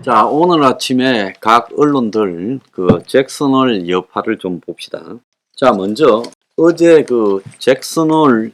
자, 오늘 아침에 각 언론들 잭슨홀 여파를 좀 봅시다. 자, 먼저 어제 잭슨홀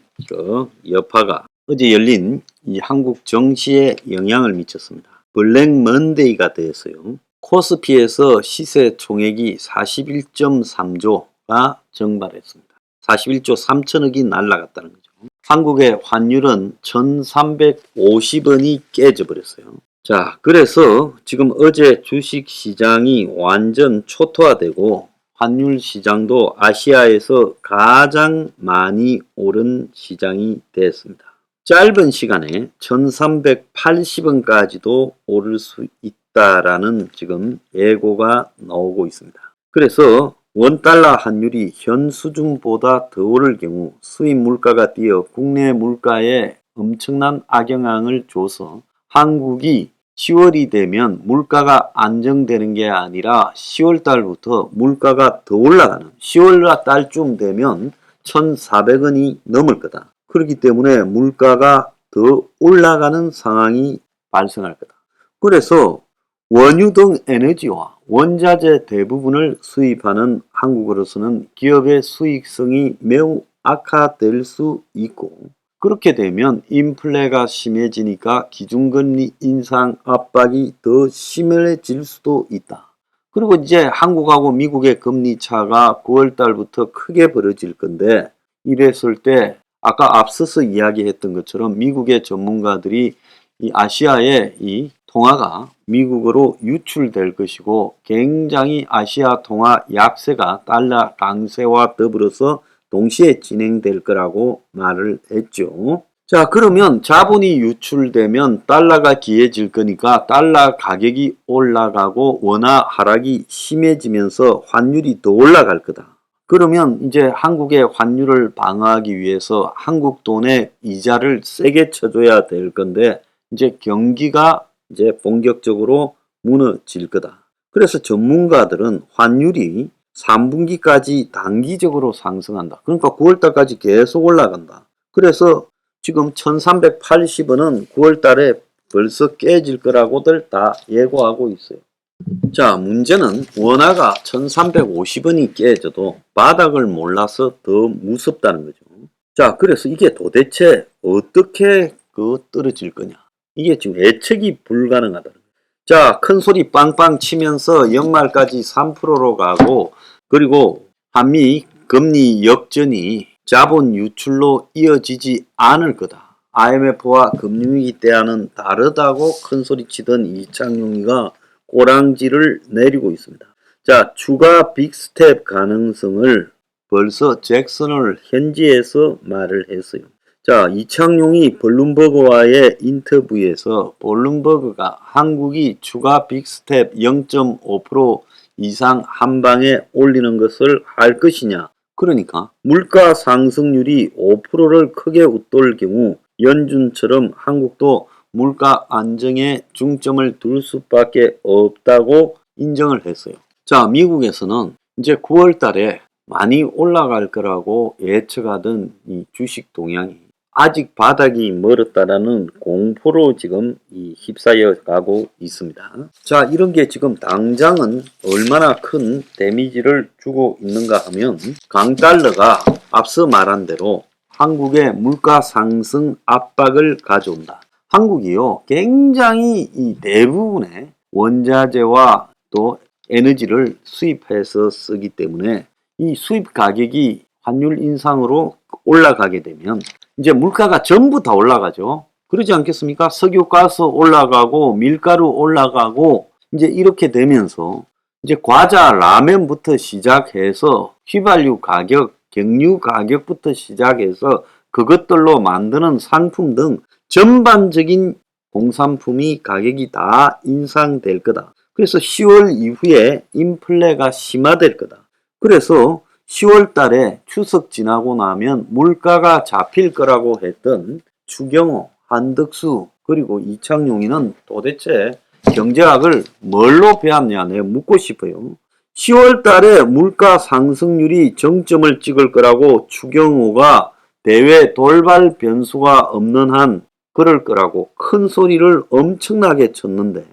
여파가 어제 열린 이 한국 정시에 영향을 미쳤습니다. 블랙 먼데이가 되었어요. 코스피에서 시세 총액이 41.3조가 증발했습니다. 41조 3천억이 날라갔다는 거죠. 한국의 환율은 1350원이 깨져버렸어요. 자, 그래서 지금 어제 주식시장이 완전 초토화되고 환율 시장도 아시아에서 가장 많이 오른 시장이 됐습니다. 짧은 시간에 1380원까지도 오를 수 있다라는 지금 예고가 나오고 있습니다. 그래서 원달러 환율이 현 수준보다 더 오를 경우 수입 물가가 뛰어 국내 물가에 엄청난 악영향을 줘서 한국이 10월이 되면 물가가 안정되는 게 아니라 10월 달부터 물가가 더 올라가는 10월 달쯤 되면 1,400원이 넘을 거다. 그렇기 때문에 물가가 더 올라가는 상황이 발생할 거다. 그래서 원유 등 에너지와 원자재 대부분을 수입하는 한국으로서는 기업의 수익성이 매우 악화될 수 있고, 그렇게 되면 인플레가 심해지니까 기준금리 인상 압박이 더 심해질 수도 있다. 그리고 이제 한국하고 미국의 금리 차가 9월 달부터 크게 벌어질 건데, 이랬을 때 아까 앞서서 이야기했던 것처럼 미국의 전문가들이 이 아시아의 이 통화가 미국으로 유출될 것이고, 굉장히 아시아 통화 약세가 달러 강세와 더불어서 동시에 진행될 거라고 말을 했죠. 자, 그러면 자본이 유출되면 달러가 귀해질 거니까 달러 가격이 올라가고 원화 하락이 심해지면서 환율이 더 올라갈 거다. 그러면 이제 한국의 환율을 방어하기 위해서 한국 돈에 이자를 세게 쳐줘야 될 건데, 이제 경기가 이제 본격적으로 무너질 거다. 그래서 전문가들은 환율이 3분기까지 단기적으로 상승한다. 그러니까 9월달까지 계속 올라간다. 그래서 지금 1380원은 9월달에 벌써 깨질 거라고들 다 예고하고 있어요. 자, 문제는 원화가 1350원이 깨져도 바닥을 몰라서 더 무섭다는 거죠. 자, 그래서 이게 도대체 어떻게 떨어질 거냐. 이게 지금 예측이 불가능하다는 거예요. 자, 큰 소리 빵빵 치면서 연말까지 3%로 가고, 그리고 한미 금리 역전이 자본 유출로 이어지지 않을 거다. IMF와 금융위기 때와는 다르다고 큰 소리 치던 이창용이가 꼬랑지를 내리고 있습니다. 자, 추가 빅스텝 가능성을 벌써 잭슨홀 현지에서 말을 했어요. 자, 이창용이 블룸버그와의 인터뷰에서 블룸버그가 한국이 추가 빅스텝 0.5% 이상 한 방에 올리는 것을 할 것이냐. 그러니까 물가 상승률이 5%를 크게 웃돌 경우 연준처럼 한국도 물가 안정에 중점을 둘 수밖에 없다고 인정을 했어요. 자, 미국에서는 이제 9월 달에 많이 올라갈 거라고 예측하던 이 주식 동향이 아직 바닥이 멀었다라는 공포로 지금 휩싸여 가고 있습니다. 자, 이런 게 지금 당장은 얼마나 큰 데미지를 주고 있는가 하면, 강달러가 앞서 말한 대로 한국의 물가 상승 압박을 가져온다. 한국이요, 굉장히 이 대부분의 원자재와 또 에너지를 수입해서 쓰기 때문에 이 수입 가격이 환율 인상으로 올라가게 되면 이제 물가가 전부 다 올라가죠. 그러지 않겠습니까? 석유가스 올라가고 밀가루 올라가고 이제 이렇게 되면서 이제 과자, 라면부터 시작해서 휘발유 가격, 경유 가격부터 시작해서 그것들로 만드는 상품 등 전반적인 공산품이 가격이 다 인상될 거다. 그래서 10월 이후에 인플레가 심화될 거다. 그래서 10월 달에 추석 지나고 나면 물가가 잡힐 거라고 했던 추경호, 한덕수, 그리고 이창용이는 도대체 경제학을 뭘로 배웠냐 내가 묻고 싶어요. 10월 달에 물가 상승률이 정점을 찍을 거라고 추경호가 대외 돌발 변수가 없는 한 그럴 거라고 큰 소리를 엄청나게 쳤는데,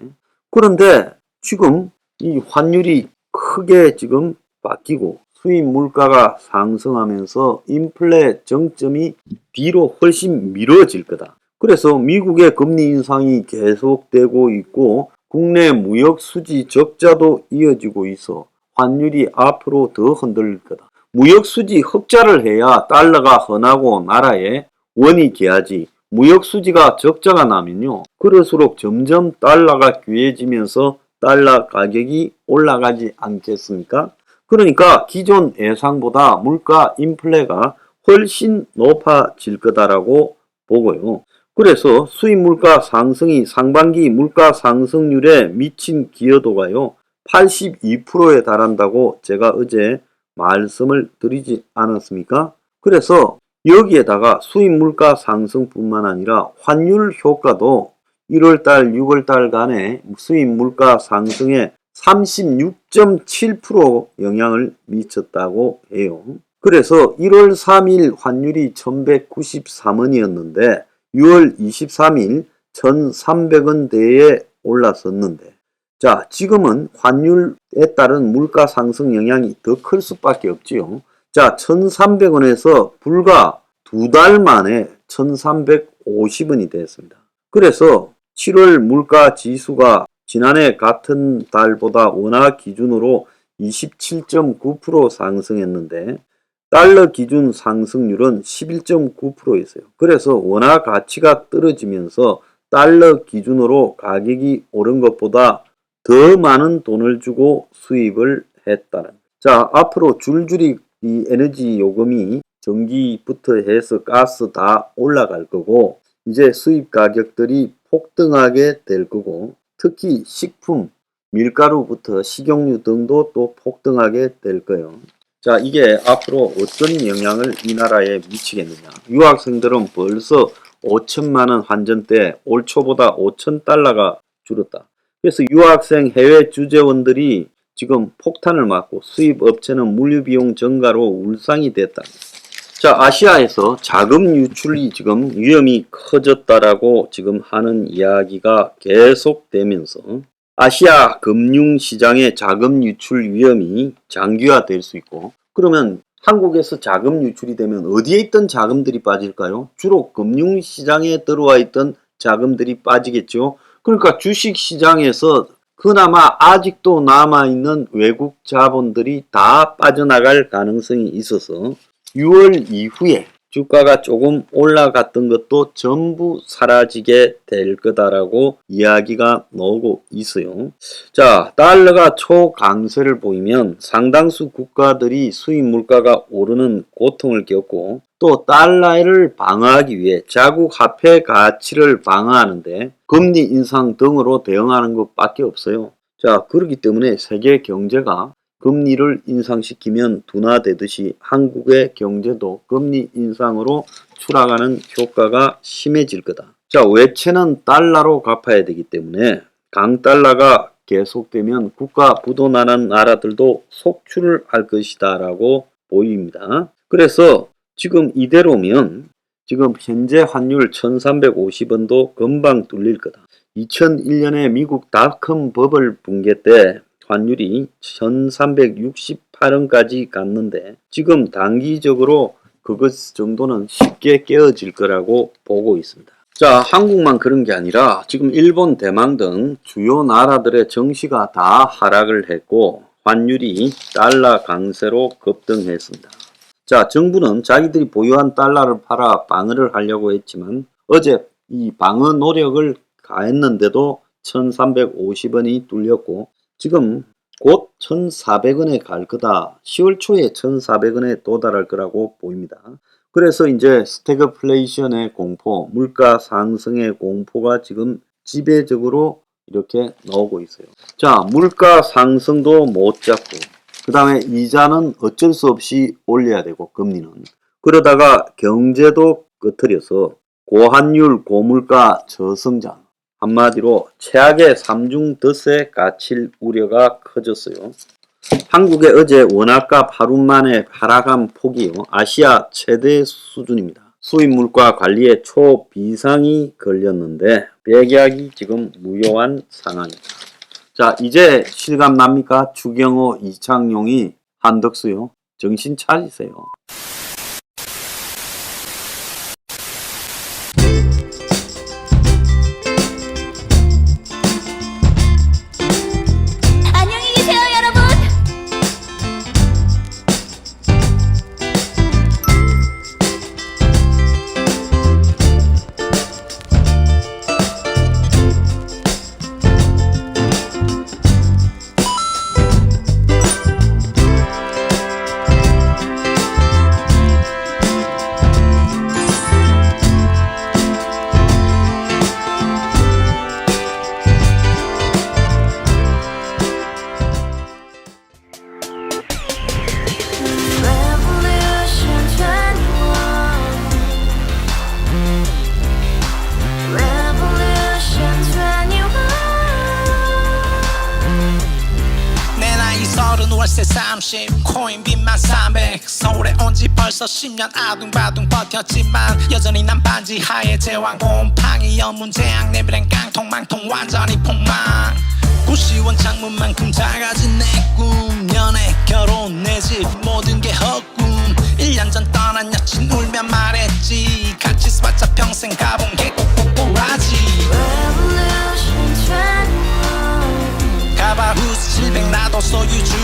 그런데 지금 이 환율이 크게 지금 바뀌고 수입 물가가 상승하면서 인플레 정점이 뒤로 훨씬 미뤄질 거다. 그래서 미국의 금리 인상이 계속되고 있고 국내 무역 수지 적자도 이어지고 있어 환율이 앞으로 더 흔들릴 거다. 무역 수지 흑자를 해야 달러가 헌하고 나라에 원이 귀하지. 무역 수지가 적자가 나면요. 그럴수록 점점 달러가 귀해지면서 달러 가격이 올라가지 않겠습니까? 그러니까 기존 예상보다 물가 인플레가 훨씬 높아질 거다라고 보고요. 그래서 수입 물가 상승이 상반기 물가 상승률에 미친 기여도가요. 82%에 달한다고 제가 어제 말씀을 드리지 않았습니까? 그래서 여기에다가 수입 물가 상승뿐만 아니라 환율 효과도 1월달, 6월달 간의 수입 물가 상승에 36.7% 영향을 미쳤다고 해요. 그래서 1월 3일 환율이 1193원이었는데 6월 23일 1300원대에 올랐었는데 자, 지금은 환율에 따른 물가 상승 영향이 더 클 수밖에 없지요. 자, 1300원에서 불과 2달 만에 1350원이 됐습니다. 그래서 7월 물가 지수가 지난해 같은 달보다 원화 기준으로 27.9% 상승했는데 달러 기준 상승률은 11.9%였어요. 그래서 원화 가치가 떨어지면서 달러 기준으로 가격이 오른 것보다 더 많은 돈을 주고 수입을 했다는. 자, 앞으로 줄줄이 이 에너지 요금이 전기부터 해서 가스 다 올라갈 거고 이제 수입 가격들이 폭등하게 될 거고 특히 식품, 밀가루부터 식용유 등도 또 폭등하게 될 거예요. 자, 이게 앞으로 어떤 영향을 이 나라에 미치겠느냐. 유학생들은 벌써 5천만 원 환전 때 올 초보다 5천 달러가 줄었다. 그래서 유학생 해외 주재원들이 지금 폭탄을 맞고 수입 업체는 물류비용 증가로 울상이 됐다. 자, 아시아에서 자금 유출이 지금 위험이 커졌다라고 지금 하는 이야기가 계속되면서 아시아 금융시장의 자금 유출 위험이 장기화될 수 있고 그러면 한국에서 자금 유출이 되면 어디에 있던 자금들이 빠질까요? 주로 금융시장에 들어와 있던 자금들이 빠지겠죠. 그러니까 주식시장에서 그나마 아직도 남아있는 외국 자본들이 다 빠져나갈 가능성이 있어서 6월 이후에 주가가 조금 올라갔던 것도 전부 사라지게 될 거다라고 이야기가 나오고 있어요. 자, 달러가 초강세를 보이면 상당수 국가들이 수입 물가가 오르는 고통을 겪고 또 달러를 방어하기 위해 자국 화폐 가치를 방어하는데 금리 인상 등으로 대응하는 것밖에 없어요. 자, 그렇기 때문에 세계 경제가 금리를 인상시키면 둔화되듯이 한국의 경제도 금리 인상으로 추락하는 효과가 심해질 거다. 자, 외채는 달러로 갚아야 되기 때문에 강달러가 계속되면 국가 부도나는 나라들도 속출을 할 것이다 라고 보입니다. 그래서 지금 이대로면 지금 현재 환율 1350원도 금방 뚫릴 거다. 2001년에 미국 닷컴 버블 붕괴 때 환율이 1368원까지 갔는데 지금 단기적으로 그것 정도는 쉽게 깨어질 거라고 보고 있습니다. 자, 한국만 그런 게 아니라 지금 일본, 대만 등 주요 나라들의 정시가 다 하락을 했고 환율이 달러 강세로 급등했습니다. 자, 정부는 자기들이 보유한 달러를 팔아 방어를 하려고 했지만 어제 이 방어 노력을 가했는데도 1350원이 뚫렸고 지금 곧 1400원에 갈 거다. 10월 초에 1400원에 도달할 거라고 보입니다. 그래서 이제 스태그플레이션의 공포, 물가 상승의 공포가 지금 지배적으로 이렇게 나오고 있어요. 자, 물가 상승도 못 잡고 그 다음에 이자는 어쩔 수 없이 올려야 되고 금리는 그러다가 경제도 끄트려서 고환율, 고물가, 저성장 한마디로 최악의 3중 덫에 갇힐 우려가 커졌어요. 한국의 어제 원화값 하루 만에 하락한 폭이요. 아시아 최대 수준입니다. 수입 물가 관리에 초비상이 걸렸는데 백약이 지금 무효한 상황입니다. 자, 이제 실감 납니까? 추경호, 이창용이 한덕수요. 정신 차리세요. 안녕히 계세요, 여러분. Revolution 21. Revolution 21. 내 나이 30 월세 30 코인빚만 300 서울에 온 지 벌써 10년 아둥바둥 버텼지만 여전히 난 반지 하에 제왕 곰팡이 연문제약 내비랭 깡통망통 완전히 폭망 고시원 창문만큼 작아진 내 꿈 연애 결혼 내 집 모든 게 헛꿈 1년 전 떠난 여친 울면 말했지 같이 스파자 평생 가본 게 꼭꼭꼭하지 Revolution 21. 가봐 후스 700 나도 소유주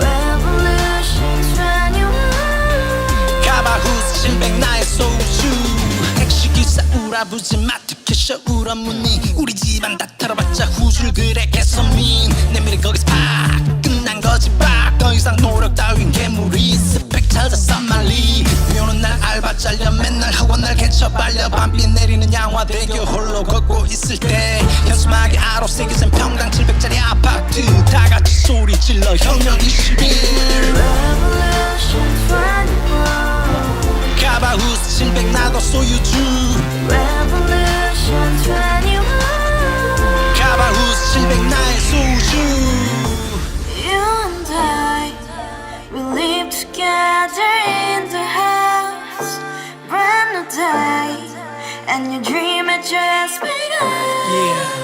Revolution 21. 가봐 후스 700 나의 소주 택시기사 우라부지 마트 캐셔 울어무니 우리 집안 다 털어봤자 후줄 그래 개선민 내밀이 거기서 팍 끝난 거지 팍더 이상 노력 따윈 괴물이 스펙 찾아서 말리 비오는 날 알바 잘려 맨날 학원 날 개쳐 발려 밤비 내리는 양화대교 홀로 걷고 있을 때 현수막에 아로 새겨진 평당 700짜리 아파트 다같이 소리 질러 혁명 21 Revolution 21. 가봐 후스 700 나도 소유주 Revolution 21. 가봐 후스 700 나의 소주 You and I, we live together in the house. Brand new day, and your dream had just begun. Yeah